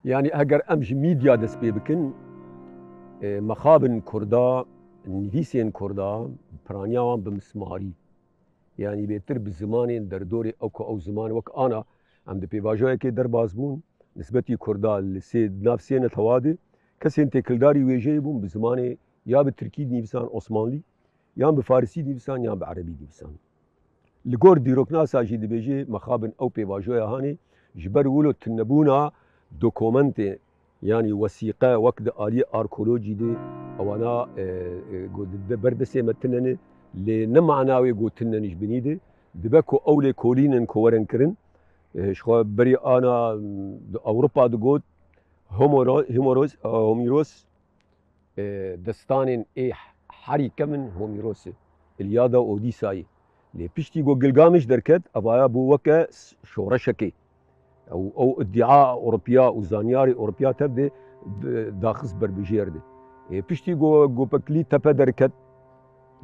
يعني اگر ام ji media dest pê bikin mexabin Kurda, nivîsên Kurda piraniya wan bi mismarî yani bêtir bi zimanên derdorê ew ku ew ziman wek ana em di pêvajoyekê derbas bûn nisbetî Kurda li nav sê netewê de kesên têkildarî wêjeyê bûn bi zimanê ya bi Tirkî nivîsan Osmanlî yan bi Farsî nivîsan yan bi Erebî nivîsan. Li gor dîroknasa jî dibêje mexabin ew pêvajoya hanê ji ber wilo tunebûna dokumentê yani wesîqe wek di aliyê arkeolojî de ewana berdestê me tunene lê ne manawê got tunenî ji binî de dibe ku ew lê kolînin ku werin kirin ji xwe berî ana di Ewropa digot Homeros destanên ê herî kemin Homerosê İlyada Odîsayê lê piştî got Gilgameş derket evaya bû weke şoreşekê ew iddia Ewropiya û zanyarê Ewropiya tev de daxist berbijêr de piştî Göbeklî tepe derket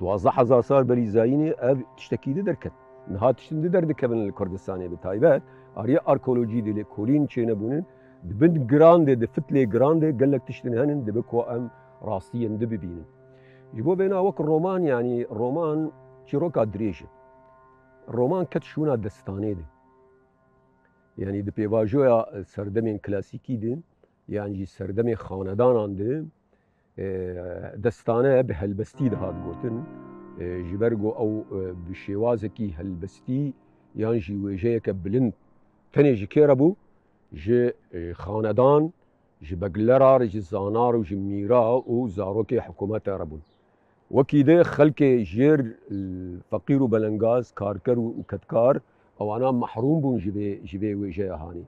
12,000 sal berî zayînê ev tiştekî de derket niha tiştin de derdikevin li Kurdistanê bi taybet ariya arkeolojî de lê kolîn çênebûnin di bin giran de di fitlê giran de gelek tiştin henin dibe ku em rastiyên de bibînin. Ji bo bêhna wek roman yani roman çîroka dirêj e. Roman ket şûna destanê de. Yani di pêvajoya serdemên klasîkî de yan jî serdemê xanedanan de destane bi helbestî de hat gotin ji ber got ew bi şêwazekî helbestî yan jî wêjeyeke bilind tenê ji kê re bû ji xanedan ji beglerar ji zanar û ji mîra û zarokê hikûmetê re bûn. Wekî de xelkê jêr feqîr û belengaz karker û ketkar ewana mehrûm bûn ji vê wêjeya hanî.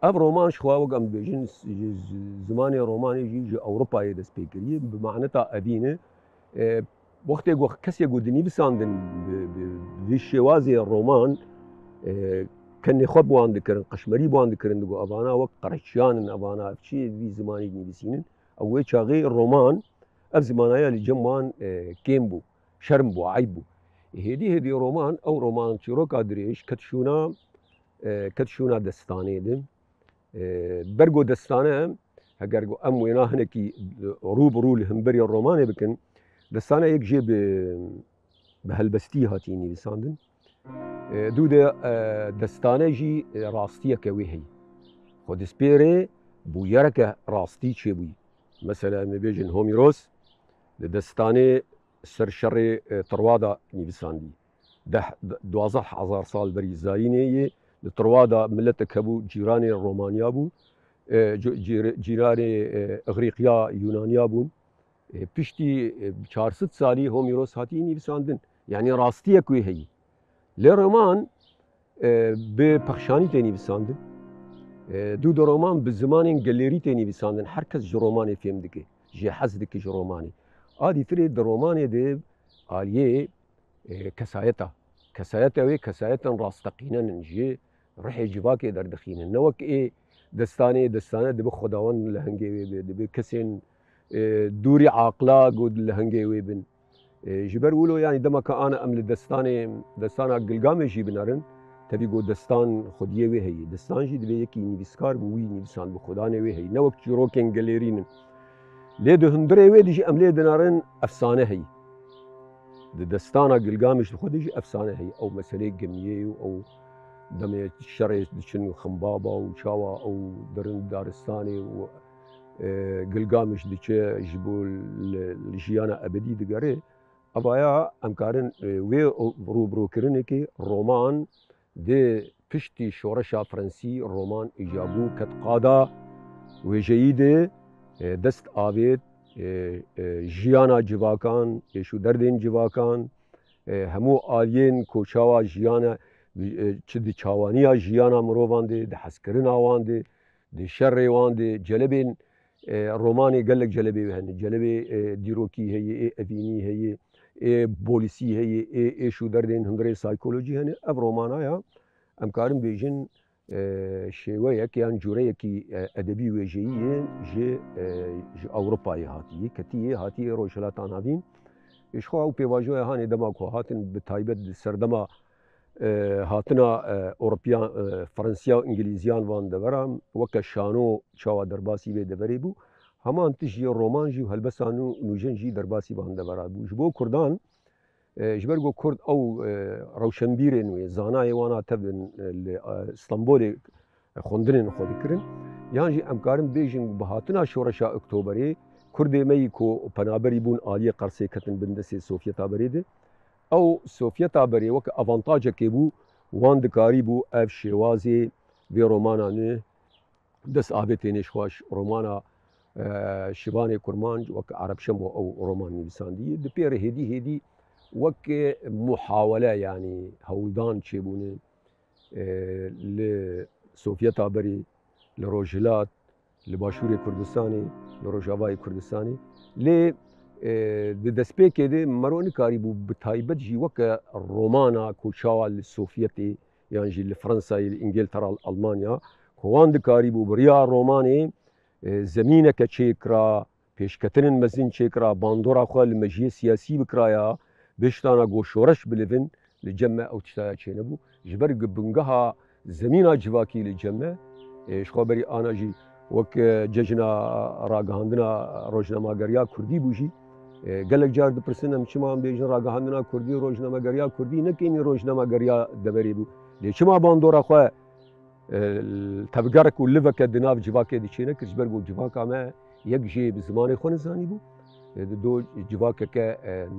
Ev roman ji xwe wek em dibêjin zimanê romanê jî ji Ewropayê dest pê kiriye bi maneta evîne wextê ku kesê ku dinivîsandin vî şêwazê roman kenê xwe bi wan dikirin qeşmerî bi wan dikirin digot evana wek qereçiyan in evana ev çi vî zimanî dinivîsînin ew wê çaxê roman ev zimanaya li cem wan kêm bû şerm bû eyb bû. Hêdî roman ew roman çîroka dirêj ket şûna destanê de ber got destane eger em wêna hinekî rû bi rû li hemberî romanê bikin destane yek jê bi helbestî hatiye nivîsandin dû de destane jî rastiyeke wê heye xwe destpêrê bûyereke rastî çêbûyî. Mesela em ê bêjin Homeros li destanê serşerê Tirwada nivîsandî 12,000 sal berî zayînê yê li Tirwada milletek hebû cîranê Romanya bû cîranê Igrîqiya Yunaniya bûn piştî 400 salî Homeros hatiye nivîsandin yani rastiyek wê heye. Lê roman bi pexşanî tê nivîsandin dû de roman bi zimanên gelêrî tê nivîsandin her kes ji romanê fêm dike jê hez dike ji romanê. A dîtirê di romanê de aliyê kesayeta wê kesayetên rasteqînenin jê rihê civakê derdixînin ne wek ê destane dibe xwedawend li hengê wê be dibe kesên dûrî aqila got li hengê wê bin. Ji ber wilo yani demeka ana em li destana Gilgameş jî binarin tevî got destan xwediyê wê heye. Destan jî dibe yekî nivîskar bi wî nivîsan bi xwedanê wê heye ne wek çîrokên gelêrînin. Lê di hundirê wê de jî em lê dinarin efsane heye. Di destana Gilgameş xwe de jî efsane heye ew meselê gemiyê û ew demê şerê diçin ximbaba û çawa ew derin daristanê û Gilgameş diçe ji bo li jiyana ebedî digere evaya em karin wê rûbirokirinekê roman dê piştî şoreşa Frensî roman îcabû ket qada wêjeyî de dest avêt jiyana civakan êşûderdên civakan hemû aliyên ku çawa jiyana çi di çawaniya jiyana mirovan de di hezkirina wan de di şerê wan de celebên romanê gelek celebê wê hene celebê dîrokî heye ê evînî heye ê polîsî heye ê êşûderdên hundirê saykolojî hene ev romanaya em karin bêjin şêweyek yan cûreyekî edebî wêjeyiyê ji Ewropayê hatiye ketiyê hatiye rojhilata navîn ji xwe ew pêvajoya hanê dema ku hatin bi taybet di serdema هاتنا اوروپیان فرانسیا و انگلیزیان وان دورم وک شانو چاوا درباسی به دبری بو همان تجی رومان جی و هلبسانو نوجن جی درباسی وان دورا بو جبو کردان جبرگو کرد او روشنبیرن و زانای وانا تبن اسطنبول خوندرن خودی کرن یعنی امکارم بیجن بهاتنا شورشا اکتوبری کرد می کو پنابری بون عالی قرصه کتن بندسی سوفیت بريده او سوفیت بري وک اوانتاج کی بو وان دکاری بو اف شوازی وی رومانا نه دس آبتینش خوش رومانا شبان کرمانج وک عرب شمو او رومان نویساندی دپیر هدی وك محاولة يعني هولدان شيبوني لسوفيتا بري لروجلات لباشوري كردستاني لروجافاي كردستاني ل دسبيكي دي مروني كاريبو بتايبت جي وك رومانا كوشاوا للسوفيتي يعني جي لفرنسا انجلترا المانيا كوان دي كاريبو بريا روماني زمينة كتشيكرا پیشکتنن مزین چیکرا باندورا خو المجیه سیاسی بکرایا بشتانا گو شورش بلفن لجمع او تشتایا چینبو جبر بنگها زمينا جواكي للجمع شخبري انا جي وك ججنا راگهاندنا روزنامه گریا کردی بوجی گلک جار دپرسنم چما بیجن راگهاندنا کردی روزنامه گریا کردی نکینی روزنامه گریا دبری بو لی چما باندورا خو تبگرک و لفک دناف جواكي دی چینه کر جبر گو جواکا ما یک جی بزمان خو نزانی بو دو جواکه که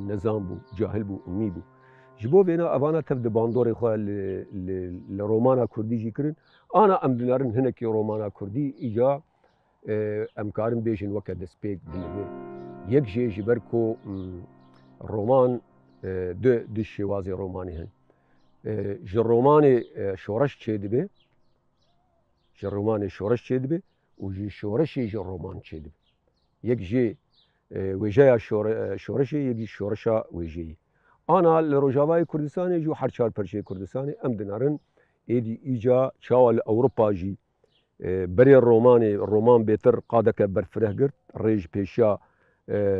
نظام بو جاهل بو امی بو جبو بينا أبانا تبدأ باندوري خواه لرومانا كردي جي كرن أنا أم دلارن هناكي رومانا كردي إجا أمكارن بيجن وكا دسبيك بلغي يك جي جبركو رومان دو الشوازي روماني هن جي روماني شورش چه دبي جي روماني شورش چه دبي وجي شورشي جي رومان چه دبي يك جي وجايا شورشي يجي شورشا وجي أنا لروجافاي كردستاني جو حرشار برشي كردستاني أم دنارن إيدي إيجا شاول أوروبا جي بري الرومان بيتر قادك برفره قرت ريج بيشا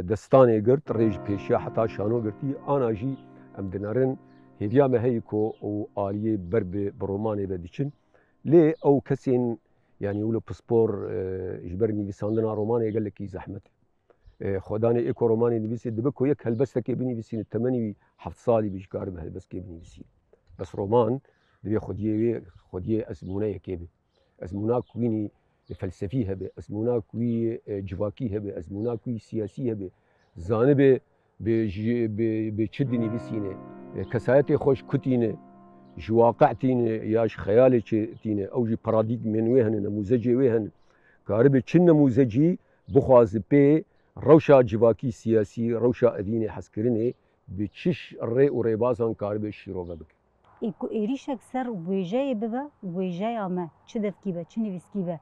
دستاني قرت ريج بيشا حتى شانو قرتي أنا جي أم دنارن هديا مهيكو أو آلية برب بروماني بديشن ليه أو كسين يعني يقولوا باسبور جبرني بيساندنا روماني قال لك زحمته خداني ايكو روماني نبيسي دبكو يك هلبستك بنيفيسين التمني حفظ صالي بيشكار بهلبسك بنيفيسين بس رومان دبي خديه اسمونا كيبي اسمونا كويني فلسفي هبه اسمونا كوي جواكي هبه اسمونا كوي سياسي هبه زانبه بتشدني بسينه كسايتي خوش كتينه جواقعتينه ياش خيالي تينه او جي باراديك من وهن نموذجي وهن كاربه تشن نموذجي بخواز بي روشا جواكي سياسي روشا اديني حسكريني بتشش الري وريبازان كاربه شيروغا بك ایکو ایریشک سر ویجای ببه ویجای آمه چه دفکی به چه نویسکی به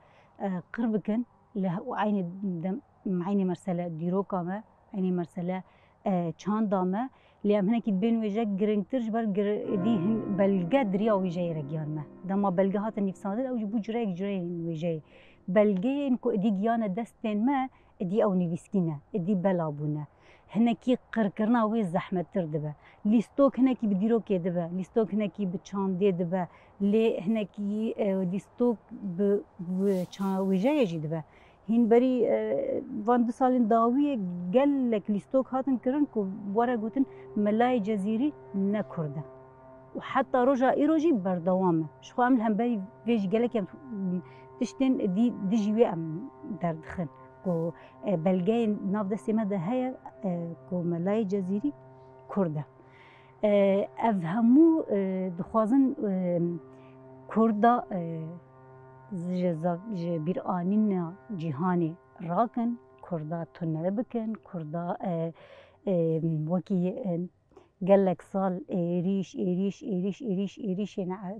قرب کن له عین دم عین مرسله دیروک آمه عین مرسله چاند آمه لیم هنکی بین ویجای گرینگترش بر دی بلگه دریا ویجای رگیان ما دما بلگه هات نفسانده او جو جرای ویجای بلگه اینکو دی گیان دستن ما دی او نویسکینه دی بلابونه هنکی قرکرنا وی زحمت تر دبه لیستوک هنکی بدیرو که دبه لیستوک هنکی بچانده دبه لی هنکی لیستوک بچان ویجای جی دبه هین بری وان دو سالین داویه گلک لیستوک هاتن کرن که واره گوتن ملای جزیری نکرده و حتی روژا ایروجی بردوامه شخو عمل هم بری ویج گلک تشتن دی جیوی ام دردخن کو بلگه ناف دستی مده هیا کو ملای جزیری کرده اف همو دخوازن کرده بیر آنین جهانی راکن کرده تنه بکن کرده وکی گلک سال ایریش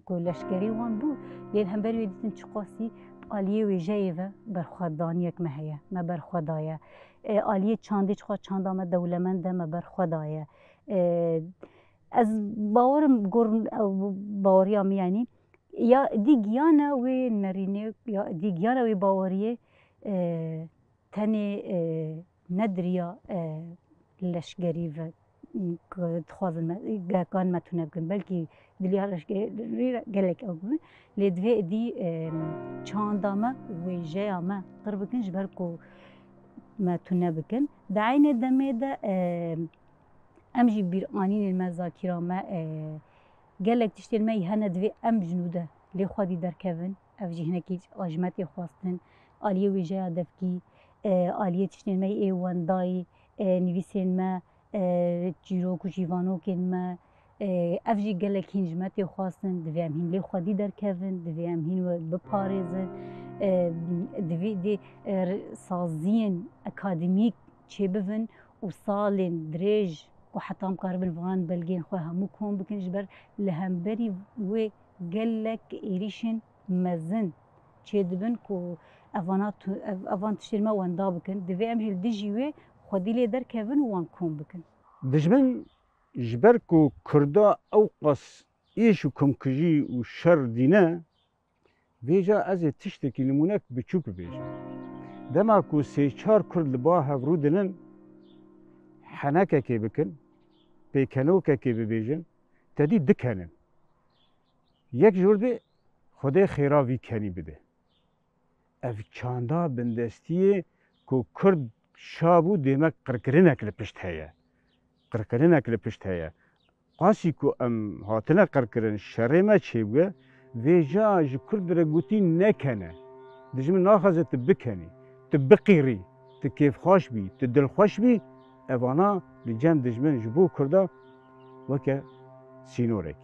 کو لشکری وان بو لین هم بری دیدن چقاسی آلیه ویژه‌ای و برخوردانیک مهیه ما برخوردایه آلیه چاندی چخوا چاندا ما دولمنده ما برخوردایه از باورم گرم باوریام یعنی یا دیگیانه و نرینه یا دیگیانه و باوریه تنی ندریا لشگری و تخوازن گاکان متونه بکن بلکی دلیارش گلک او بکن لیدوی دی چاندامه ویجیامه قرب بکن جبر کو متونه بکن دعین دمه ده امجی بیر آنین المذاکرامه گلک تشتیل می هنه دوی ام جنوده لی خودی درکون افجی هنکی آجمتی خواستن آلیه ویجیا دفکی آلیه تشتیل می ایوان دای نویسین ما جیروک و جیوانو کن ما افجی گلک هنجمتی خواستن دوی هم هین لی خودی درکون دوی هم هین بپارزن دوی دی سازین اکادمیک چه بفن و سالین دریج و حتی هم کاربن وان بلگین خواه همو کن بکن جبر لهمبری و گلک ایریشن مزن چه دبن که اوان تشتیر ما وان دا بکن دوی امجل دیجیوه خودی لی در کون وان کن بکن دجمن جبر کو کردا او قص ایش و کمکجی و شر دینه ویجا از تشتکی نمونک بچوک بیجا دما کو سه چار کرد لبا هفرو دنن حنکه که بکن پیکنوکه که ببیجن تدی دکنن یک جورده خدا خیراوی کنی بده اف چاندا بندستیه کو کرد شابو دیمک قرکرینک لپشت هیا قرکرینک لپشت هیا قاسی کو ام هاتنه قرکرین شرمه چه بگه ویجا جو کرد رگوتی نکنه دجمن ناخذه تبکنی تبقیری تکیف خوش بی تدل خوش بی اوانا لجم دجمن جبو کرده وکه سینورک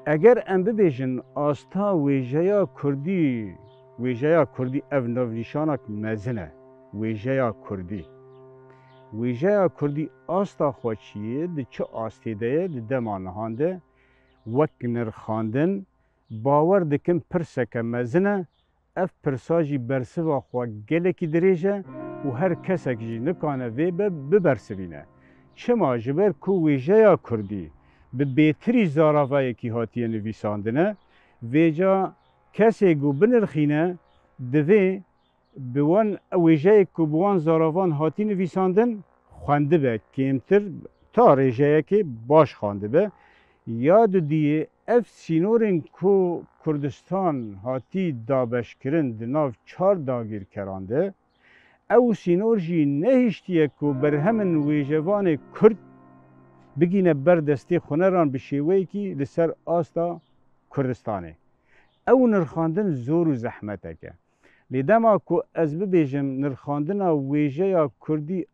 اگر ام ببیجن آستا ویجیا کردی او نوشانک مزنه ویجیا کردی آستا خوشیه ده چه آستیده ده دمان هانده وک نرخاندن باور دکن پرسکه مزنه اف پرساجی برسوا خوا گلکی دریجه و هر کسک جی نکانه وی ببرسوینه چما جبر کو ویجیا کردی به بهتری زاراوایی که هاتیه نویساندنه ویجا کسی گو بنرخینه دوی بوان ویجای که بوان زاراوان هاتی نویساندن خوانده به کمتر تا ریجایی که باش خوانده به یاد دیه اف سینورین کو کردستان هاتی دابش کرن دناف 4 داگیر کرانده او سینور جی نهیشتیه که بر همین ویجوان کرد بگینه بردستی خونران به شیوهی که لسر آستا کردستانه او نرخاندن زور و زحمته که لیدما که از ببیجم نرخاندن ویجه یا کردی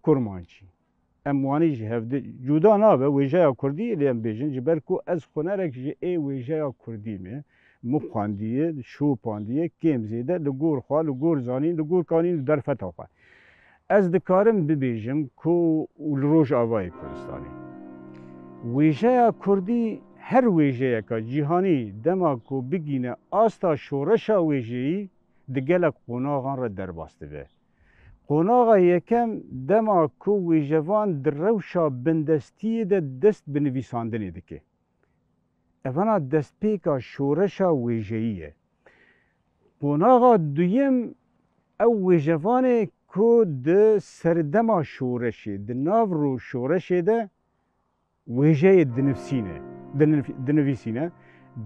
کرمانچی اموانی جهفده جدا نابه ویجه یا کردی لیم بیجن جبر که از خونرک جه ای ویجه یا کردی می مخاندیه شوپاندیه کم زیده لگور خواه لگور زانین لگور کانین در فتح خواه از دکارم ببیجم که روش آوای کردستانی ویجه کردی هر ویجه که جهانی دما که بگینه آستا شورشا ویجهی دگلک قناغان را در باسته به قناغا یکم دما که ویجوان در روشا بندستی ده دست بنویساندنی دکه اوانا دست پیکا شورشا ویجهیه قناغا دویم او ویجوانه که ده سردما شورشی ده ناو رو شورشی ده ویجه دنویسینه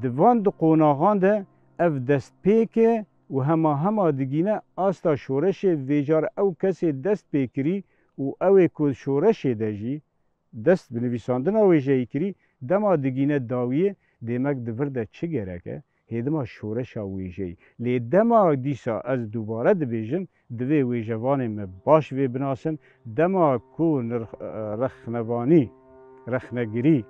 دوان ده قناغان ده اف دست پیکه و همه دگینه آستا شورش ویجار او کسی دست پیکری و اوی که شورش دجی دست بنویساندن ویجه کری دما دگینه داویه دیمک دورده چه گرکه هیدما شورش ویجه لی دما دیسا از دوباره دبیجم دوی ویجوانم باش وی بناسن دما که رخنگری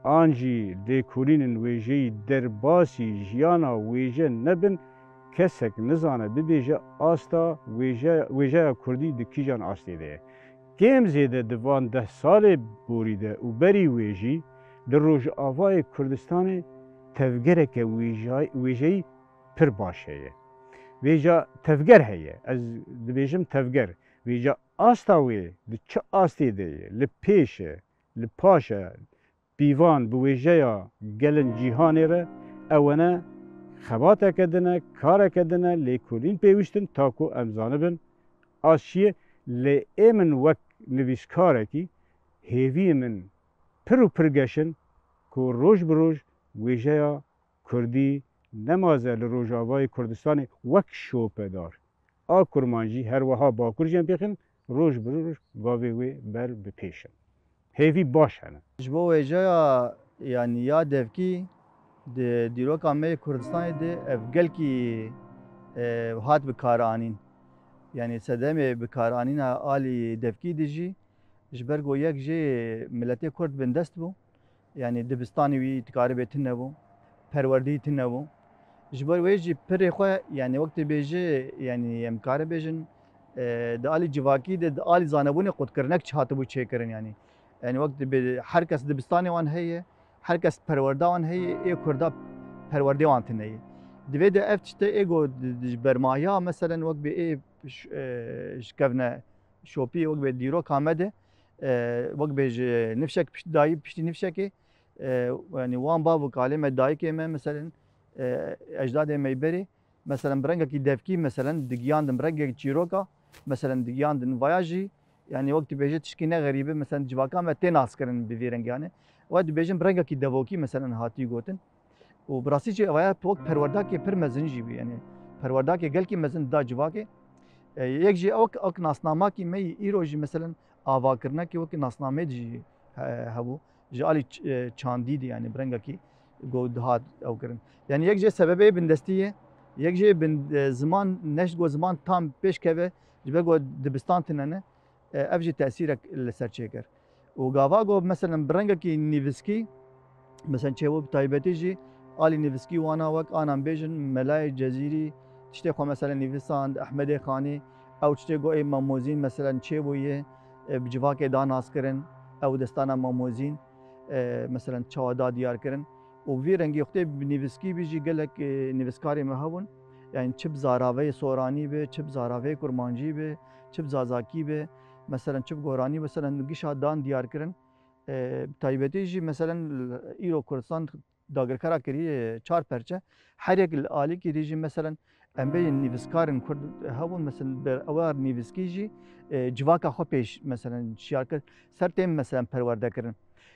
آنجی دیکورین ویجه در باسی جیانا ویجه نبن کسک نزانه ببیجه آستا ویجه کردی دکیجان آستیده کم زیده دوان 10 سال بوریده و بری ویجی در روش آوای کردستان تفگره که ویجهی پر باشه ویجه تفگر هیه از دبیجم تفگر ویجه آستا وی ده چه آستیده لپیشه لپاشه بیوان به ویجه گلن جیهانی را اوانه خباته کدنه کاره کدنه لیکولین پیوشتن تاکو امزانه بن آشیه لی ایمن وک نویسکاره کی هیوی من پر و پر گشن که روش بروش ویژه کردی نمازه لروجاوای کردستان وک شوپه دار آ کرمانجی هر وها باکور جن بیخن روش بروش گاوی وی بر بپیشن هیوی باش هنه جبو ویجایا yani ya devki de dîroka me Kurdistanê de ev gelkî hat bikaranîn yani sedemê bikaranîna alî devkî de jî ji ber ku yek jê miletê Kurd bin dest bû yani dibistanê wî dikaribê tune bû perwerdî tune bû ji ber wê jî pirê xwe yani wektê bêje yani em karê bêjin di alî civakî de di alî zanebûnê qutkirinek çi hatibû çêkirin yani yani wektê her kes dibistanê wan heye her kes perwerda wan heye ê Kurda perwerdê wan tune ye divê de ev tiştê ê got ji bermahiya meselen wek bê ê şikevne şopî wek bê dîroka me de wek bê ji nifşek piştî dayî piştî nifşekê yani wan bav û kalê me dayîkê me meselen ecdadê meyberê meselen bi rengekî devkî meselen digiyandin bi rengekî çîroka meselen digiyandin vaya jî yani wek dibêje tişkî ne xerîbî meselen civaka me tê naskirin bi vî rengiyane ve dibêjin bi rengekî devokî meselen hatî gotin û bi rastî jî vaya wek perwerdakê pir mezin jî bû yani perwerdakê gelkî mezin da civakê yek jî wek nasnamakî me yî îro jî meselen avakirnekê wekî nasnamê jî hebû ji alî çandî de yani bi rengekî got dihat ew kirin yani yek jê sebebê bindestî ye yek jê bin ziman neş got ziman tam pêşkeve ji ber got dibistan tune ne ev jî tesîrek li ser çêkir û gava got meselen bi rengekî nîviskî meselen çêbû bi taybetî jî alî nîviskî wana wek anan bêjin Melayê Cezîrî tiştê xwe meselen nîvisand Ehmedê Xanî ew tiştê got ê mamozîn meselen çêbûye bi civakê da naskirin ew destana mamozîn meselen çawa da diyar kirin û vî rengî xwedê bi nîviskî bî jî gelek nîviskarê me hebûn yani çi bi zaraveyê soranî be çi bi zaraveyê kurmancî be çi bi zazakî be meselen çi bi goranî meselen gişa dan diyar kirin bi taybetî jî meselen îro Kurdistan dagirkera kiriye çar perçe her yek li alîkê de jî meselen em bêjin nîviskarên Kurd hebûn meselen ber nîviskî jî civaka xwe pêş meselen şiyar kir ser têm meselen perwerde kirin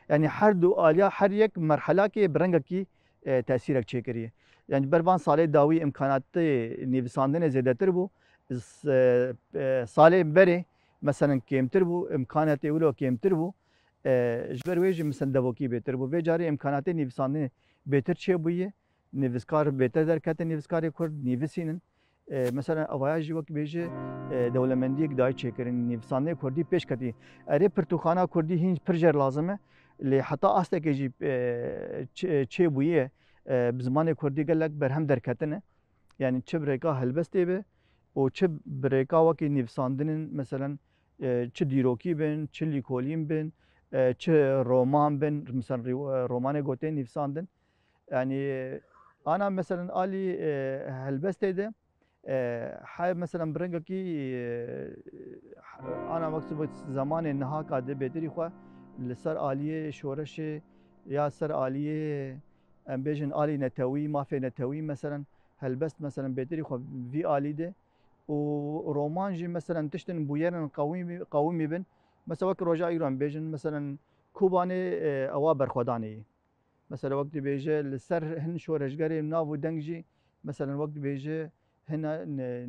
yani her du aliya her yek merhelakê bi rengekî tesîrek çêkiriye yani ber van salê dawî imkanatê nîvisandinê zêdetir bû salê berê meselen kêmtir bû imkanetê wilo kêmtir bû ji ber wê jî meselen devokî bêtir bû vê carî imkanatê nîvisandinê bêtir çêbûye nîviskar bêtir derkete nîviskarê Kurd nîvisînin mesela avaya jî wek bêje dewlemendiyek dayî çêkirin nîvisandinê Kurdî pêşketî erê pirtûxana Kurdî hîn pir jêr lazim e lê heta astekê jî çêbûye bi zimanê Kurdî gelek berhem derketine yani çi bi rêka helbestê be û çi bi rêka wekî nîvisandinên meselen çi dîrokî bin çi lîkolîn bin çi roman bin meselen romanê gotê nîvisandin yani ana meselen alî helbestê de mesela bi rengekî ana wek zamanê nihaka de bêtirî xwe li ser aliyê şoreşê ya ser aliyê em bêjin alî netewî mafê netewî meselen helbest meselen bêtirî xwe vî alî de û roman jî meselen tiştên bûyerên qewîmî bin mesela wek roja îro em bêjin meselen Kubanê ewa berxwedanê ye mesela wek dibêje li ser hin şoreşgerê nav û deng jî meselen wek dibêje hina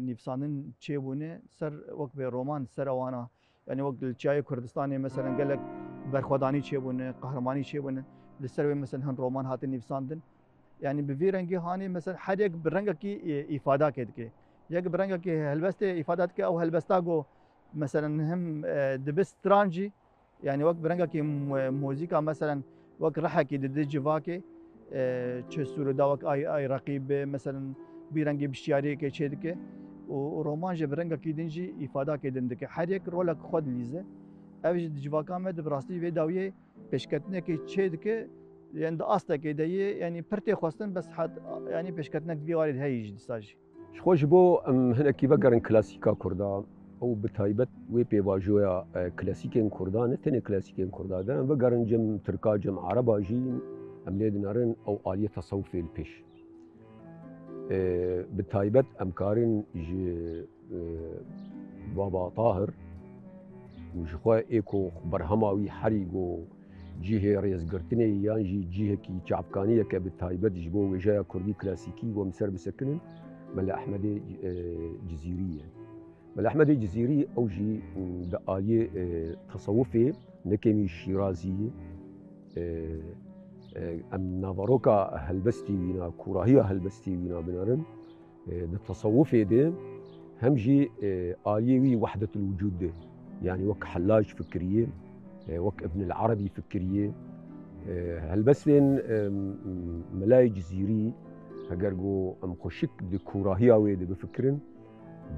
nîvisandin çêbûne ser wek bê roman ser ewana yani wek li Çiyayê Kurdistanê meselen gelek berxwedanî çêbûne qehremanî çêbûne li ser wê meselen hin roman hatin nîvisandin yani bi vî rengî hanê mesela her yek bi rengekî îfadakê dike yek bi rengekî helbestê îfada dike ew helbesta got meselen him dibe stran jî yani wek bi rengekî mûzîka meselen wek rihekî dide civakê çi sûrda wek ay reqîb meselen bir rengî biştiyariyekê çê dike û roman jî bi rengekî din jî îfadakê din dike her yek rolek xwe dilîze ev jî di civaka me di bi rastî vê dawiyê pêşketinekê çê dike yani di astekê de ye yani pir tê xwestin bes yani pêşketinek vî warê heye jî dîsa jî ji xwe ji bo em hinekî vegerin klasîka Kurda ew bi taybet wê pêvajoya klasîkên Kurda ne tenê klasîkên Kurda de em vegerin cem Tirka cem Araba jî em lê dinarin ew aliyê tesewufê li pêş bi taybet em karin ji Baba Tahir جخوا ایکو برهماوی حریق و جیه ریزگرتنی یان جی جیه کی چعبکانیه که به تایبت جبو وجای کردی کلاسیکی و مسر بسکنن ملا احمد جزیریه. ملا احمد جزیری او جی دا آلیه تصوفی نکمی شیرازی ام نافاروکا هلبستی وینا کوراهی هلبستی وینا بنارن دا تصوفی ده هم جي آليوي وحدة الوجود ده يعني وك حلاج فكرية وك ابن العربي فكرية هالبسين ملاي جزيري هجرجو ام خشك دي كوراهيا ويدي بفكرن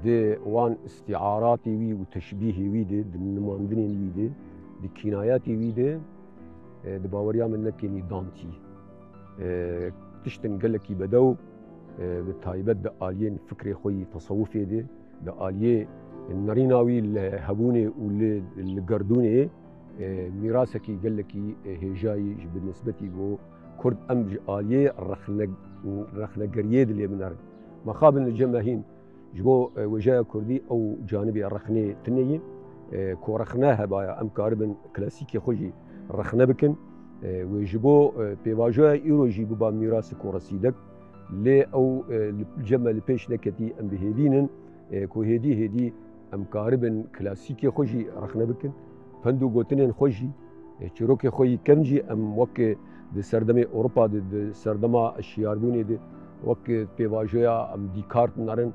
دي وان استعاراتي وي وتشبيهي ويدي دي نماندنين ويدي دي كناياتي ويدي دي باوريا من كيني دانتي تشتن قالك بدو بالتايبت دا آليين فكري خوي تصوفي دي دا آلية النريناوي الهبوني والقردوني ميراسكي قال لك هجاي بالنسبة لي كرد أمج آلية الرخنقريد اللي من أرض مخابن الجماهين جبو وجاية كردي أو جانبي الرخني تنية كو رخناها بايا أم كاربن كلاسيكي خوجي رخنا بكن وجبو بيواجوها إيرو جيبو با ميراسك ورسيدك لي او الجمع اللي بيش نكتي ام بهدينن كو هدي ام كاربن كلاسيكي خوجي رخنا بكن فندو قوتنين خوجي تشيروكي خوي كنجي ام وك دي سردمي اوروبا دي سردما الشياربوني دي وك بيواجويا ام ديكارت نارن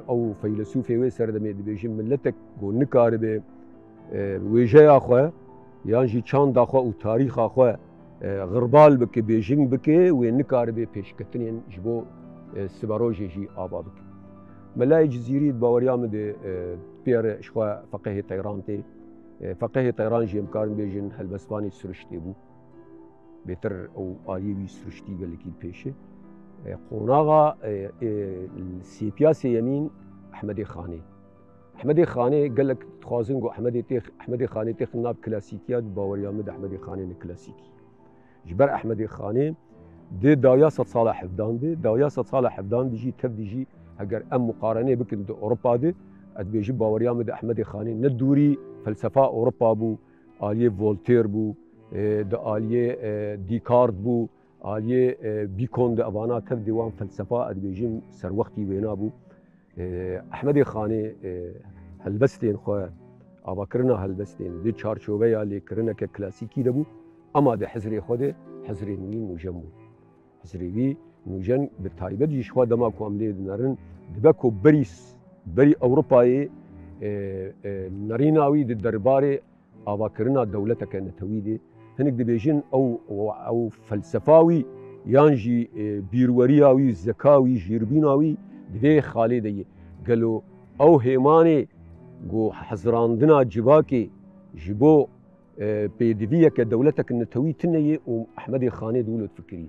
او فيلسوفي وي سردمي دي بيجي ملتك قو نكاربه ويجايا خو يانجي چان داخو او تاريخ اخو غربال بك بيجين بك ونكار بي بيشكتنين جبو سباروجي جي آبا بك ملاي جزيري باوريا مد بير شخوا فقيه طيران تي فقيه طيران جي امكارن بيجين هالبسباني سرشتي بو بيتر او آيوي سرشتي قال لك البيشي قوناغا السيبياسي يمين احمدي خاني احمدي خاني قال لك تخازنقو احمدي خاني تيخ ناب كلاسيكيات باوريا مد احمدي خاني الكلاسيكي جبر احمدي خاني دي داياسة صالح حفدان دي داياسة صالح حفدان ديجي تبديجي اگر ام مقارنه بكن دي اوروبا دي اد بيجي باوريا مد احمدي خاني ندوري فلسفه اوروبا بو آليه فولتير بو دي آليه ديكارت بو آليه بيكون دي ابانا تبدي وان فلسفه اد بيجي سر وقتي وينا بو احمدي خاني هلبستين خو ابا كرنا هلبستين دي چارچوبه اللي كرنا كلاسيكي دبو اما ده حزري خود حزري نوي نوجن حزري وي نوجن بالتايبت جي شوا دما كو املي نرن دبكو بري اوروباي نريناوي الدرباري اباكرنا دولتك نتويدي هنك دبيجين او فلسفاوي يانجي بيرورياوي زكاوي جيربيناوي دبي خالدي قالوا او هيماني جو حزراندنا جباكي جبو بيدفيا كدولتك النتوي تنية وأحمدي خاني دولة فكري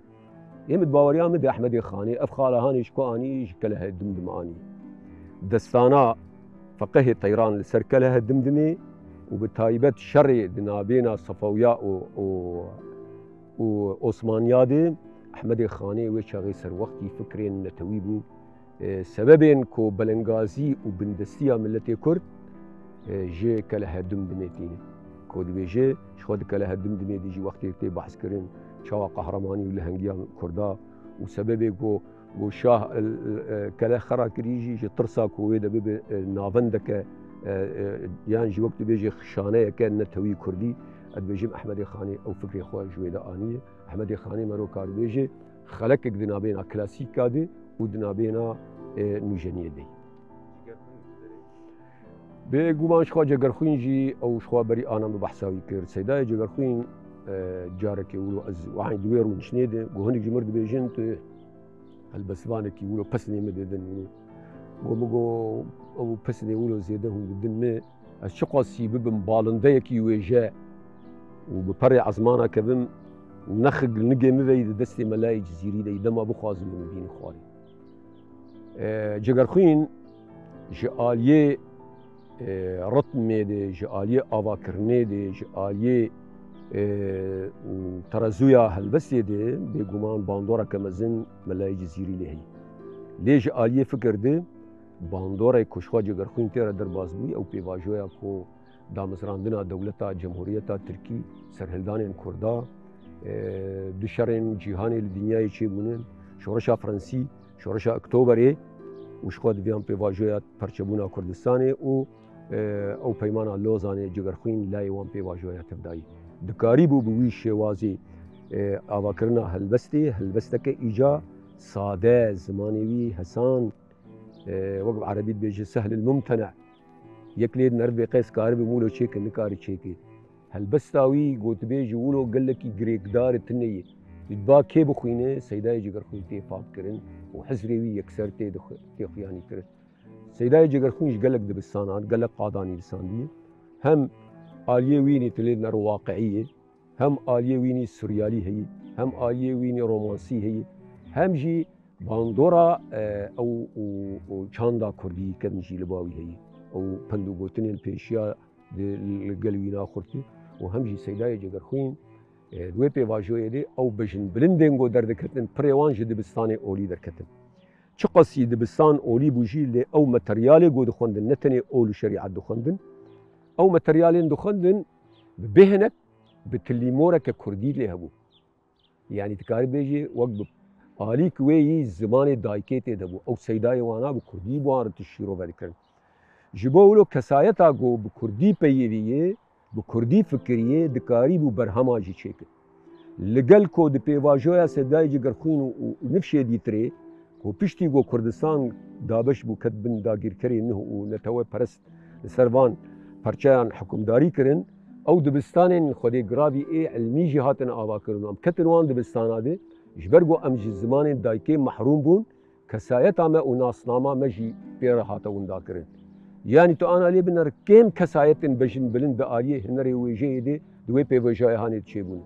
يمد باوريا مد أحمدي خاني أفخالة هاني شكواني شكلها الدمدماني دستانا فقه طيران لسركلها الدمدمي وبتايبت شري دنابينا صفوياء وعثمانيادي أحمدي خاني وشاغي سر وقتي فكرين نتوي بو سببين كو بلنغازي وبندستيا ملتي كرد جي كلها دمدميتيني كود بيجي شخود كلها دمدمي ديجي وقتي تي بحث كرين شوا قهرماني ولهنجيان كردا وسببي جو شاه كلا خرا كريجي جي ترسا كويدا بيبي نافندك يعني جي وقت بيجي خشانه كان نتوي كردي اد بيجي احمدي خاني او فكري خو جويدا انيه احمدي خاني مرو كار بيجي خلق دنابينا كلاسيكا دي ودنابينا نوجنيه دي بگومان شخوا جگرخوین جی او شخوا بری آنام بحثاوی کرد سیدای جگرخوین جارکی ولو از وعین دویر ونشنیده گوهنی جمرد بیجن تو البسوانه کی ولو پسنی مددن ولو او پسنی ولو زیده هم ددن ما از شقا سیبه بم بالنده یکی ویجا و بپری عزمانا کبم نخق نگه موی دستی ملای جزیری دی دما بخوازم من بین خواری جگرخوین جعالیه رتمه ده جعالیه آواکرنه ده جعالیه ترازویا هلبسیه ده بگومان باندورا کمزن ملای جزیری لهی لی جعالیه فکر ده باندورا کشخوا جگرخوین تیرا در باز بوی او پیواجویا کو دامزراندنا دولتا جمهوریتا ترکی سرهلدانین کردا دو شرین جیهانی لدنیای چی بونن شورشا فرانسی شورشا اکتوبری وش خود ویان پیواژویا پرچبونا کردستانی او پیمانا لوزانی جگرخوین لای وان پیواژویا تبدایی دکاری بو بوی شوازی آواکرنا هلبسته که ایجا ساده زمانوی حسان وقت عربی بیجه سهل الممتنع یک لید نرد قیس کاری بمولو چیک نکاری چیکی هلبستاوی گوت بیجه ولو گلکی گریگدار تنیه با کی بخوینه سیدای جگرخوین تی فاق کرن و حزریوی یکسر تی خیانی کرن سیدای جگرخوینش گلک دبستانات گلک قادانی لساندیه هم آلیه وینی تلید نر واقعیه هم آلیه وینی سوریالی هی هم آلیه وینی رومانسی هی هم جی باندورا او چاندا کردی کدن جی لباوی هی او پندو گوتنین پیشیا لگلوینا خورتی و هم جی سیدای جگرخوین دوی پیواژوی دی او بجن بلندنگو دردکتن پریوان جی دبستان اولی درکتن چه قصی دبستان اولی بوجی لی او متریالی گو دخوندن نتنی اول شریعت دخوندن او متریالین دخوندن بهنک بتلیمورا که کردی لی هبو یعنی تکاری بیجی وقت آلی کوی زمان دایکیتی دبو او سیدای وانا بو کردی بوار تشیرو بریکن جبولو کسایتا گو بو کردی پیویه بو کردی فکریه دکاری بو برهما جی چیکن لگل کو د پیواژویا سیدای جگرخوین و نفشه دیتری کو پشتی گو کردستان دابش بو کتبن داگیر کری نه و نتوه پرست سروان پرچان حکمداری کرن او دبستانین خودی گراوی ای علمی جهاتن آوا کرن ام کتنوان دبستانا دی جبرگو ام جی زمان دایکی محروم بون کسایت آمه و ناسنامه مجی پیر هاتا وندا کرن یعنی تو آن آلیه بنر کم کسایتن بجن بلند آلیه هنری ویجه دی دوی پیواژای هانی چی بون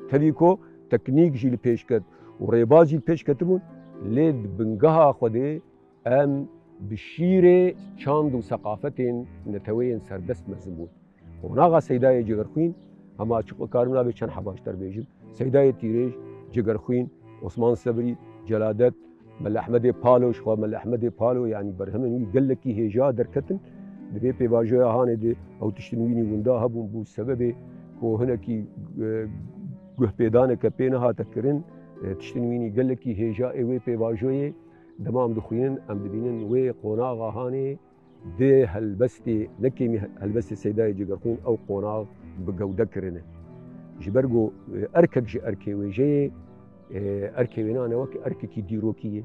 تبی کو تکنیک جیل پیش کد و ریباز جیل پیش کد بون لید بنگاه خودی ام بشیر چاند و ثقافتین نتوین سردست مزن بود و ناغا سیدای جگرخوین اما چقو کارمنا به چند حباشتر بیجم سیدای تیریج جگرخوین عثمان صبری جلادت مل احمد پالو شخوا مل احمد پالو یعنی برهمن وی گلکی هجا درکتن دبی پیواژویا هانی دی او تشتنوینی وندا هبون بو سبب کو هنکی گوه پیدانه که پینه ها تکرن تشتنوینی گلکی هجا اوی پیواژوی دمام دخوینن ام دبینن وی قوناغا هانی ده هلبستی نکیمی هلبستی سیدای جگرخوین او قوناغ بگوده کرنه جبرگو ارکک جی ارکی ویجه ارکی وینا نوک ارککی دیروکیه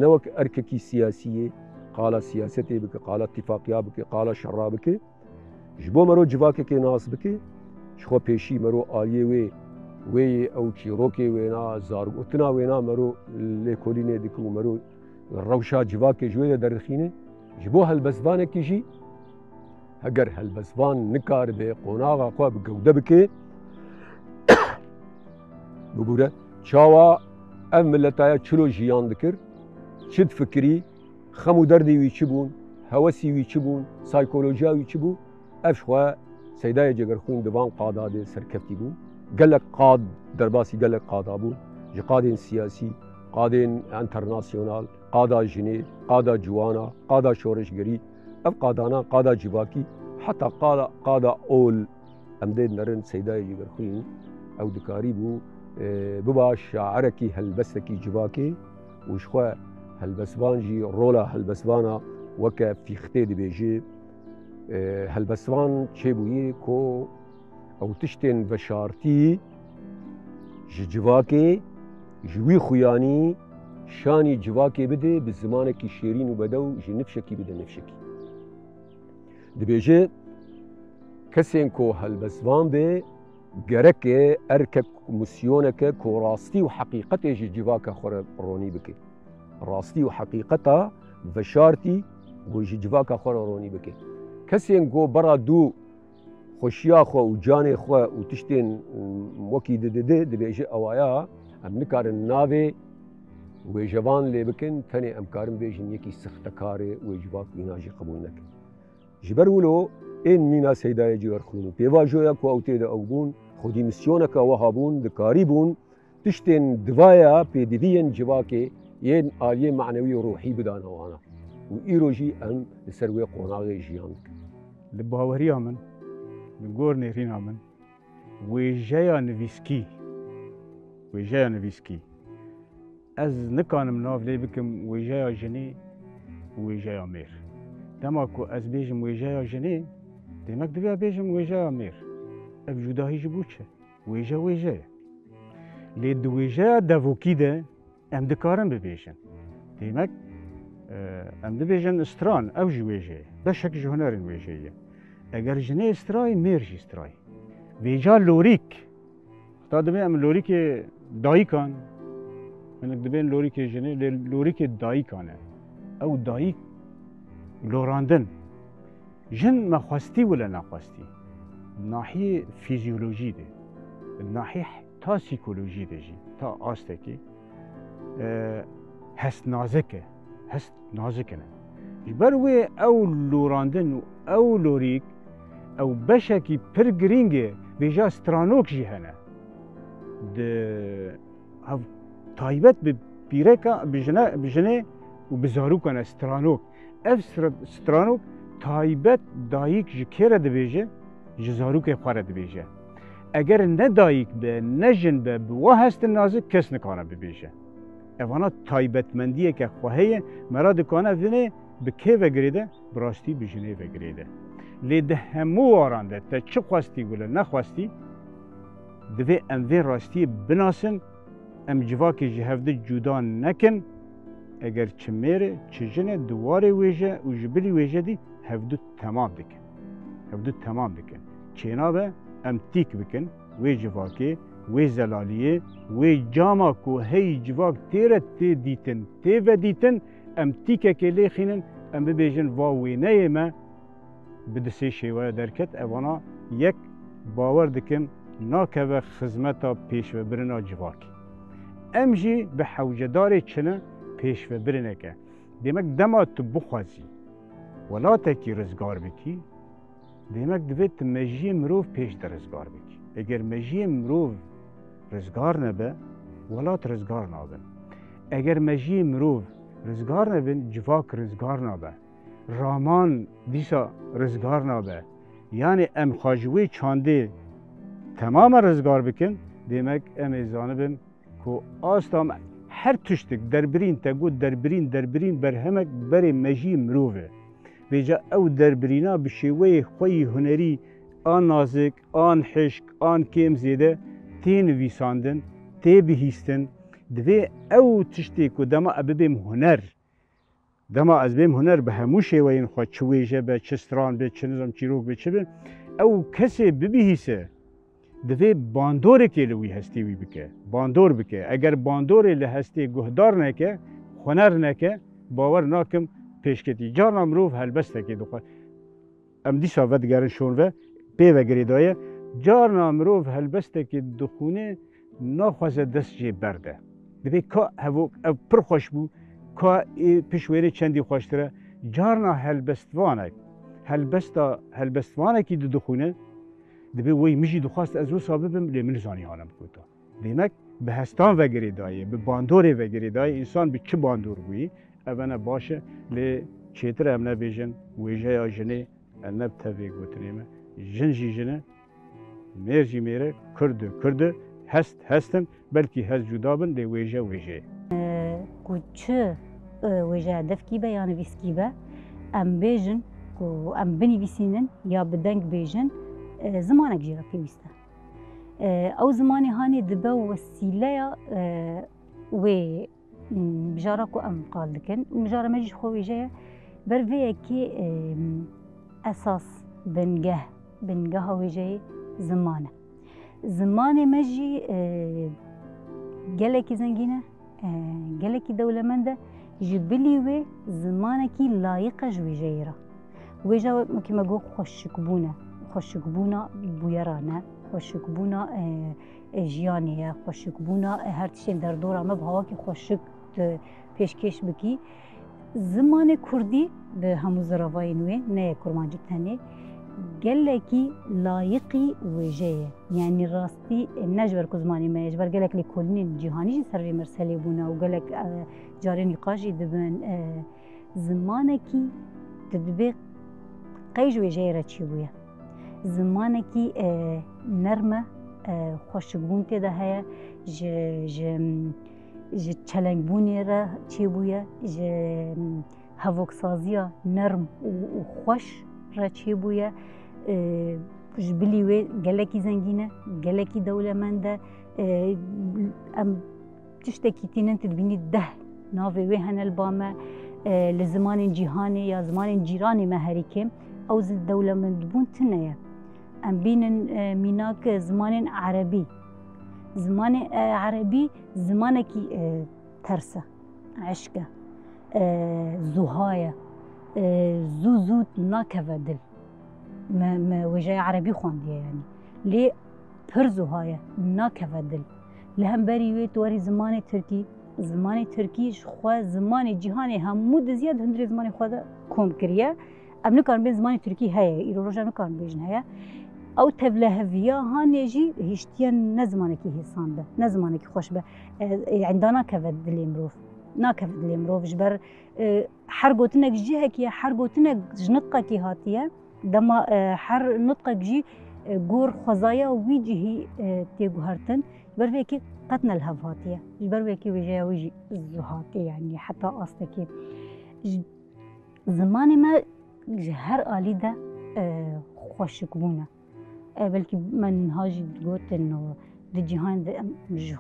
نوک ارککی سیاسیه قالا سیاستی بکه قالا اتفاقیا بکه قالا شرا بکه جبو مرو جواکه که ناس بکه شخوا پیشی مرو آلیه وی او چیروکی وینا زارگوتنا وینا مرو لیکولینه دکو مرو روشا جواکه جوی درخینه جبو هلبسوانه کی جی اگر هلبسوان نکار به قوناغا خواه بگوده بکه ببوره چاوا ام ملتایا چلو جیان دکر چد فکری خمو دردی وی چی بون هوسی وی چی بون سایکولوژیا وی چی بون اف خواه سیدای جگرخوین دوان قاداده سرکفتی بون گلک قاد درباسی گلک قادا بون جی قادین سیاسی قادین انترناسیونال قادا جنی قادا جوانا قادا شورشگری اف قادانا قادا جواکی حتی قادا اول امدید نرن سیدای جگرخوین او دکاری بو ببا شاعرکی هلبستکی جواکی وشخوا هلبسوان جی رولا هلبسوانا وکا فیخته دی بیجی هلبسوان چه بویی کو او تشتین بشارتی جواکی جوی خویانی شانی جواکی بده به زمانکی شیرین و بدو جی نفشکی بده نفشکی دی بیجی کسین کو هلبسوان به گرک ارکک مسیونک کو راستی و حقیقت جی جواکا خور رونی بکی راستی و حقیقتا و شارتی گو جی جواکا خور رونی بکی کسین گو برا دو خوشیا خو و جان خو و تشتین وکی ده بیجه اوایا ام نکارن ناوی و جوان لی بکن تنی ام کارن بیجن یکی سختکاره و جواک ایناجی قبول نکن جبر ولو این مینا سیدای جگرخوین پیواژویا کو اوتی ده او بون خودی مسیونکا وها بون دکاری بون تشتین دوایا پیدوین جواکی ین آلیه معنوی و روحی بدانا وانا و ایروجی ام لسروی قوناغی جیان لباوریا من گور نهرینا من ویژه نویسکی ویژه نویسکی از نکانم ناف لی بکم ویژه جنی ویژه میر دما کو از بیجم ویژه جنی demek divya bêjim wêje mêr ev cudahî ji bo çi wêje wêje ye lê di wêjeya devokî de em dikarin bibêjin demek em dibêjin stran ew jî wêje ye beşek ji hunerên wêje ye eger jinê strayî mêr jî strayî wêja lorîk ta divê em lorîkê dayîkan hinek dibên lorîkê jinê lê lorîkê dayîkan e ew dayîk lorandin jin me xwestî wile naxwestî nahiyê fîzyolojî de nahiyê ta psîkolojî de jî ta astekî hest nazik e hest nazikin e ji ber wê ew lorandin û ew lorîk ew beşekî pir girîng e vêja stranok jî hene di hev taybet bi pîreka bi jinê û bi zarokan e stranok ev stranok taybet dayîk ji kê re dibêje ji zarokê xwe re dibêje eger ne dayîk be ne jin be bi we hestin nazik kes nikane bibêje evana taybetmendiyeke xwe heye mera dikane vinê bi kê vegirê de bi rastî bi jinê vegirê de lê di hemû waran de te çi xwestî wile nexwestî divê em vê rastiyê binasin em civakê ji hev de cuda nekin eger çi mêrê çi jinê di warê wêje û ji bilî wêje dî hevdû temam dikin hevdû temam dikin çênabe em tîk bikin wê civakê wê zelaliyê wê cama ku hey civak tê re tê dîtin tê vedîtin em tîkekê lêxînin em bibêjin va wêneyê me bi di sê şêweya derket evana yek bawer dikim nakeve xizmeta pêşvebirina civakê em jî bi hewcedarê çine pêşvebirineke demek dema tu bixwazî welatekî rizgar bikî demek divê tu mejiyê mirov pêş de rizgar bikî eger mejiyê mirov rizgar nebe welat rizgar nabin eger mejiyê mirov rizgar nebin civak rizgar nabe raman dîsa rizgar nabe yani em xwe ji wê çandê temamen rizgar bikin demek em ê zanibin ku asta her tiştik derbirîn te got derbirîn berhemek berê mejiyê mirov e vêca ew derbirîna bi şêweyê xwe yî hunerî an nazik an hişk an kêm zêde tê nivîsandin tê bihîstin divê ew tiştê ku dema e bibêm huner dema ez bêm huner bi hemû şêweyên xwe çi wêje be çi stran be çi nizam çîrok be çi be ew kesê bibihîse divê bandoreke li wî hestê wî bike bandor bike eger bandorê li hestê guhdar neke huner neke bawer nakim pêşketî carna mirov helbestekê dixwe em dîsa vedigerin şon ve pê vegirê daye carna mirov helbestekê dixwîne naxwaze dest jê berde divê ka hevok ev pir xweş bû ka piş wêrê çendî xweştir e carna helbestvanek helbestvanekî dixwîne divê wê min jî dixwast ez wisa bibim lê min zaniyanim kuta demek bi hestan vegirê daye bi bandorê vegirê daye însan bi çi bandor bûyî evene baş e lê çêtir em nebêjin wêjeya jinê em ne bi tevê gotinê me jin jî jin e mêr jî mêr e kurd e hest hestin belkî hez cuda bin lê wêje wêje ye ku çi wêjeya devkî be ya nivîskî be em bêjin ku em binivîsînin ya bi deng bêjin zimanek jî re pêwîst e ew zimanê hanê dibe wesîleya wê bijara ku em qal dikin mijara me jî xwe wêje ye ber vê yekê esas bingeha wêjeyê ziman e zimanê me jî gelekî zengîn e gelekî dewlemend e ji bilî wê zimanekî layiq e ji wêjeyê re wêja wekî me got xweşikbûn e xweşikbûna bûyera ne xweşikbûna jiyanê ye xweşikbûna her tiştên derdora me bi hawakî xweşik pêşkêş bikî zimanê kurdî bi hemû ziravayên wê neye kurmancî tenê gelekî layiqî wêje ye yanî rastî ne ji ber ku zimanê me ye ji ber gelek lêkolînên cîhanî jî ser vê merselê bûne û gelek carên nîqaş jî dibin zimanekî tu dibê qey ji wêjeyê re çîbûye زمانێکی نەرمە خۆشبوون تێدا هەیە ji çelenkbûnê re çêbûye ji hevoksaziya nerm û xweş re çêbûye ji bilî wê gelekî zengîn e gelekî dewlemend e em tiştekî tînin tu dibînî deh navê wê hene li ba me li zimanên cîhanê ya zimanên cîranê me herîkêm ew dewlemendbûn tune ye em bînin mînak zimanên erebî zimanê erebî zimanekî ters e eşk e zuha ye zû nakeve dil me wêjeya erebî xwandiye yanî lê pir zuha ye nakeve dil li hemberî wê tu werî zimanê Tirkî ji xwe zimanê cîhanê hemû diziya di hundirê zimanê xwe de kom kiriye em nikarin bêjin zimanê Tirkî heye îro roja nikarin bêjin heye ew tevleheviya hanê jî hiştiye ne zimanekî hêsan be ne zimanekî xweş be yani da nakeve dilê mirov nakeve dilê mirov ji ber her gotinek jî hekiye her gotinek ji nitqekî hatiye dema her nitqek jî gor xwezaya wî cihî têguhertin ji ber vêkî qet ne li hev hatiye ji ber wêkî wêjeya wî jî zû hatiye yani heta astekî zimanê me ji her alî de xweşikbûn e belkî me niha jî gotin û di cîhanê de em ji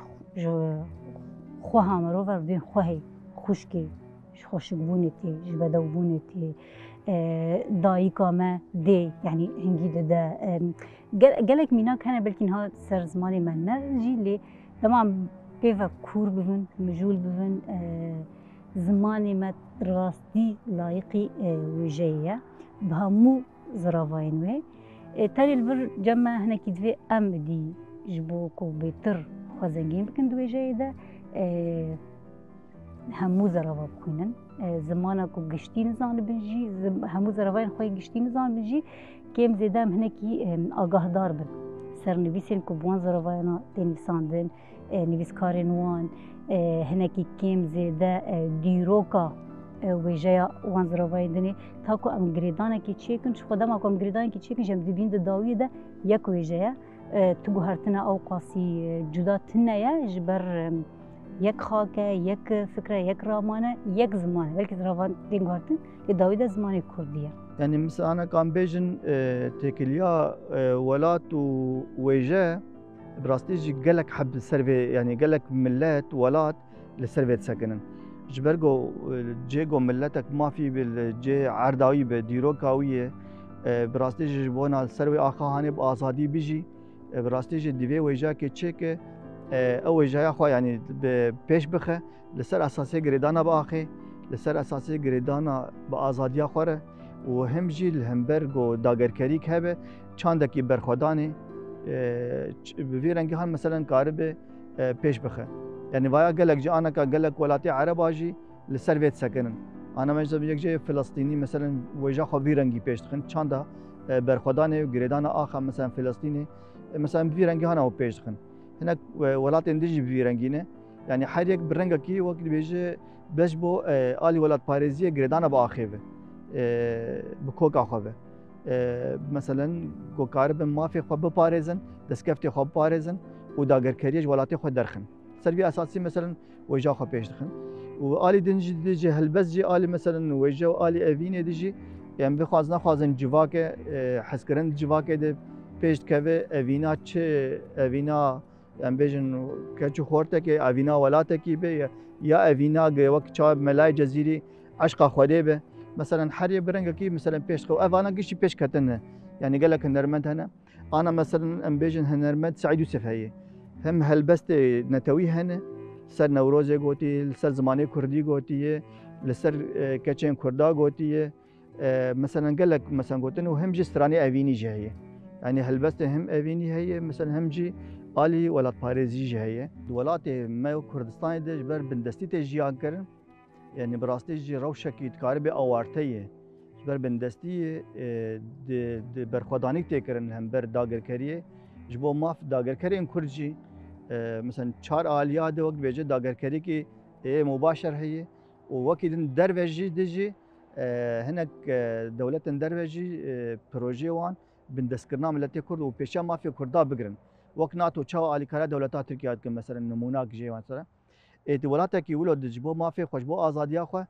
xweha mirov re bên xwehê xwişkê ji xweşikbûnê tê ji bedewbûnê tê dayîka me dê yanî hingî dide gelek mînak hene belkî niha ser zimanê me ne jî lê dema em pêve kûr bibin mijûl bibin zimanê me rastî layiqî wêjeyê ye bi hemû ziravayên wê tenê li vir cem me hinekî divê em dî ji bo ku bêtir xwe zengîn bikin di wêjeyê de hemû zerava bixwînin zimana ku giştî nizanibin jî hemû zeravayên xwe giştî nizanibin jî kêm zêde em hinekî agahdar bin ser nivîsên ku bi wan zeravayana tê nivîsandin nivîskarên wan hinekî kêm zêde dîroka wêjeya wan zeravayê dinê ta ku em girêdanekî çêkin ji xwe dema ku em girêdanekî çêkin jî em dibînin di dawiyê de yek wêjeya tu guhertina ew qasî cuda tune ye ji ber yek xak e yek fikr e yek raman e yek ziman e belkî zeravan tên guhertin lê dawî de zimanê Kurdî ye Yani mesela kan bêjin têkiliya welat û wêje bi rastî jî gelek heb li ser vê yani gelek millet welat li ser vê disekinin ji ber got cê got milletek mafî bi cê erdawî be dîroka wî ye bi rastî jî ji bona li ser wê axa hanê bi azadî bijî bi rastî jî divê wêjeyekê çêke ew wêjeya xwe yanî pêş bixe li ser esasê girêdana biaxê li ser esasê girêdana bi azadiya xwe re û hem jî li hember got dagerkerîk hebe çandekî berxwedanê bi vî rengî han meselen karibe pêş bixe yani vaya gelek jî aneka gelek welatê Ereba jî li ser vê disekinin ana me yek jê Filistînî meselen wêja xwe vî rengî pêş dixin çanda berxwedanê û girêdana axa meselen Filistînê meselen bi vî rengî hana ew pêş dixin hinek welatên din jî bi vî rengî ne yani her yek bi rengekî wek dibêje beş bo alî welatparêziyê girêdana biaxê ve bi koka xwe ve meselen got karibin mafê xwe biparêzin destkeftê xwe biparêzin û dagerkeriyê ji welatê xwe derxin ser vî esasî meselen wêja xwe pêş dixin û alî din jî dijî helbest jî alî meselen wêje û alî evînê de jî em bixwazin nexwazin civakê hezkirin civakê de pêş dikeve evîna çi evîna em bêjin keçû xortekê evîna welatekî be ya evîna wek çawa melayê cezîrî eşqa xwedê be mesela her yek bi rengekî mesela pêş dixwe ev ana giştî pêşketin ne yani gelek hunermend hene ana mesela em bêjin hunermend Saîd Yûsef heye hem helbestê netewî hene ser Newrozê gotî li ser zimanê Kurdî gotiye li ser keçên Kurda gotiye mesela gelek mesela gotin û hem jî stranê evînî jî heye yani helbestê hem evînî heye mesela hem jî alî welatparêzî jî heye welatê me Kurdistanê de ji ber bindestî tê jiyan kirin yani bi rastî jî rewşekî dikaribe awarte ye ji ber bindestiyê di berxwedanîk tê kirin hember dagerkeriyê ji bo maf dagerkerên Kurd jî mesela çar aliya de wek bêje dagerkerîkê mubaşer heye û wekî din derve jî de jî hinek dewletên derve jî projê wan بندستکردنا ملت کرد و پیشا مافیا کردا بگرن وقت ناتو چاو آلیکارا دولتات ترکیه که مثلا نمونه که مثلا ولات کی ولو دجبو مافیا خوشبو آزادیا خو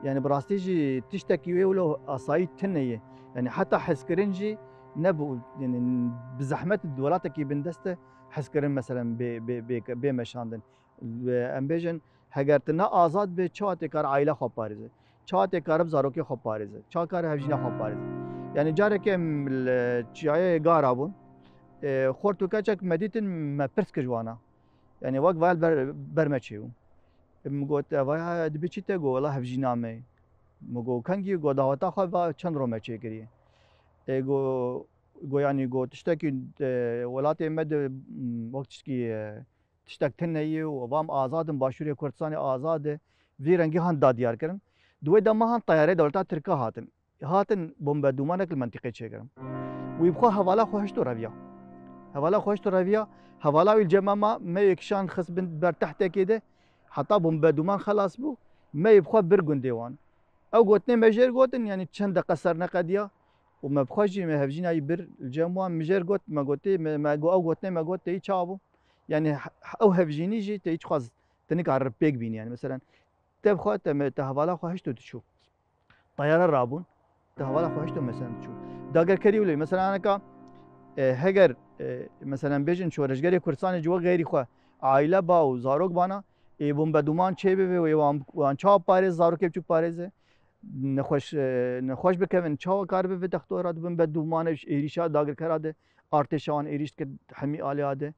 يعني براستيجي تشتكي ولو أصايد تنية يعني حتى حسكرنجي نبو يعني بزحمة الدولات كي بندسته حسكرن مثلا بمشاندن امبيجن هجرتنا آزاد به چهات کار عائله خوب پارزه چهات کار بزاروکی خوب پارزه چهار کار هفجینا خوب پارزه يعني جاره که چیای گارابون خورتو کچک مدیتن ما پرس کجوانا يعني وقت وال برمچیو مگوت وای دبی چی تگو والله هفجینا می مگو کنگی گو دعوتا خو با چند رو مچی کریه گو يعني گو تشتكي ولات مد وقت کی تشتكتني وبام آزادم باشوری کردستان آزاده وی رنگی هان دادیار کرن دوی دما هان طیاره دولت ترکا هاتن بمبدومانك المنطقه چه کرن ويبخو حوالا خوش تو رویا حوالا خوش تو رویا حوالا الجماعه ما يكشان خص بر تحت كده حتى بمبدومان خلاص بو ما يبخو برگون دیوان او گوتنه مجر گوتن يعني چند قصر نقدیا وما بخوجي ما هفجينا يبر الجماعه مجر گوت ما گوتي ما گو او گوتنه ما گوت تي چابو يعني او هفجيني جي تي خاص تنك على بيك بين يعني مثلا تبخو تهوالا خوش تو تشوف طياره رابون تهوالا خوش تو مثلا تشوف داگر كري ولا مثلا انا كا هجر مثلا بيجن شورشگري كردستان جو غيري خو عائله با و زاروك بانا ای بمبدومان چه به وان چا پاريز زاروك بچوك پاريز نخوش بکن چا کار به دکترات بمبدومان ایریشا داگر کراده ارتشان ایریشت که حمی آلیاده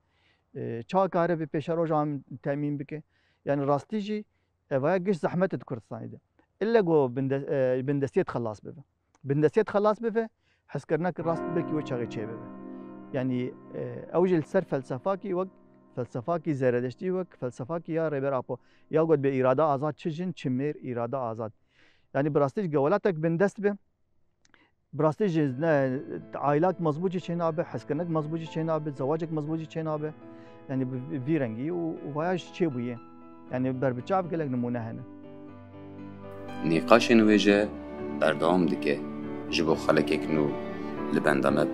چا کار به پیش رو جام تامین بکه يعني راستيجي وای گش زحمت کردستان ده الا جو بندسيت خلاص به بندسيت خلاص به حس کرنا که راست بکی و چاغي چه به يعني اوج السر فلسفاكي وق فلسفاكي زردشتي وق فلسفاكي يا ريبر اپو یا گود به اراده آزاد چجن چمیر اراده آزاد يعني براستيج جولاتك بندست به براستيج عائلات مضبوطه چنابه حسكنك مضبوطه چنابه زواجك مضبوطه چنابه يعني بفيرنجي وواياش چه بويه يعني بربچاف گلك نمونه هنه نقاش نویجه بردام دکه جبو خلک اکنو لبندامه